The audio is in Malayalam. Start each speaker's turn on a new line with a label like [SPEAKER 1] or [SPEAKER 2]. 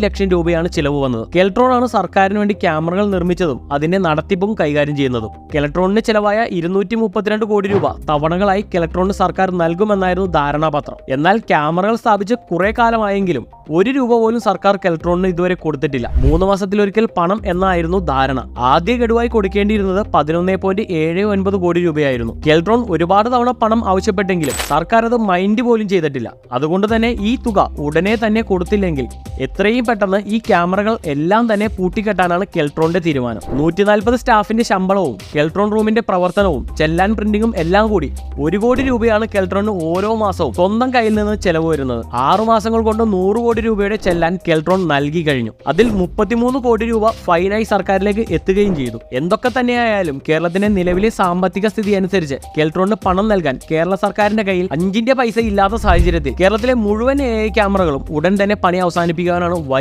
[SPEAKER 1] ലക്ഷം രൂപയാണ് ചിലവ് വന്നത്. കെൽട്രോൺ ആണ് സർക്കാരിന് വേണ്ടി ക്യാമറകൾ നിർമ്മിച്ചതും അതിന്റെ നടത്തിപ്പും കൈകാര്യം ചെയ്യുന്നതും. കെൽട്രോണിന് ചിലവായ 232 കോടി രൂപ തവണകളായി കെൽട്രോണിന് സർക്കാർ നൽകുമെന്നായിരുന്നു ധാരണാപത്രം. എന്നാൽ ക്യാമറകൾ സ്ഥാപിച്ച് കുറെ കാലമായെങ്കിലും 1 രൂപ പോലും സർക്കാർ കെൽട്രോണിന് ഇതുവരെ കൊടുത്തിട്ടില്ല. 3 മാസത്തിലൊരിക്കൽ പണം എന്നായിരുന്നു ധാരണ. ആദ്യ ഗഡുവായി കൊടുക്കേണ്ടിയിരുന്നത് 11.79 കോടി രൂപയായിരുന്നു. കെൽട്രോൺ ഒരുപാട് തവണ പണം ആവശ്യപ്പെട്ടെങ്കിലും സർക്കാർ അത് മൈൻഡ് പോലും ചെയ്തിട്ടില്ല. അതുകൊണ്ട് തന്നെ ഈ തുക ഉടനെ തന്നെ കൊടുത്തില്ലെങ്കിൽ എത്രയും പെട്ടെന്ന് ഈ ക്യാമറകൾ എല്ലാം തന്നെ പൂട്ടിക്കെട്ടാനാണ് കെൽട്രോണിന്റെ തീരുമാനം. 140 സ്റ്റാഫിന്റെ ശമ്പളവും കെൽട്രോൺ റൂമിന്റെ പ്രവർത്തനവും ചെല്ലാൻ പ്രിന്റിംഗും എല്ലാം കൂടി 1 കോടി രൂപയാണ് കെൽട്രോണിന് ഓരോ മാസവും സ്വന്തം കയ്യിൽ നിന്ന് ചെലവ് വരുന്നത്. 6 മാസങ്ങൾ കൊണ്ട് 100 കോടി രൂപയുടെ ചെല്ലാൻ കെൽട്രോൺ നൽകി കഴിഞ്ഞു. അതിൽ 33 കോടി രൂപ ഫൈനായി സർക്കാരിലേക്ക് എത്തുകയും ചെയ്തു. എന്തൊക്കെ തന്നെയായാലും കേരളത്തിന്റെ നിലവിലെ സാമ്പത്തിക സ്ഥിതി അനുസരിച്ച് കെൽട്രോണിന് പണം നൽകാൻ കേരള സർക്കാരിന്റെ കയ്യിൽ 5 പൈസ ഇല്ലാത്ത സാഹചര്യത്തിൽ കേരളത്തിലെ മുഴുവൻ AI ക്യാമറകളും ഉടൻ തന്നെ പണി അവസാനിപ്പിക്കാനാണ് വലിയ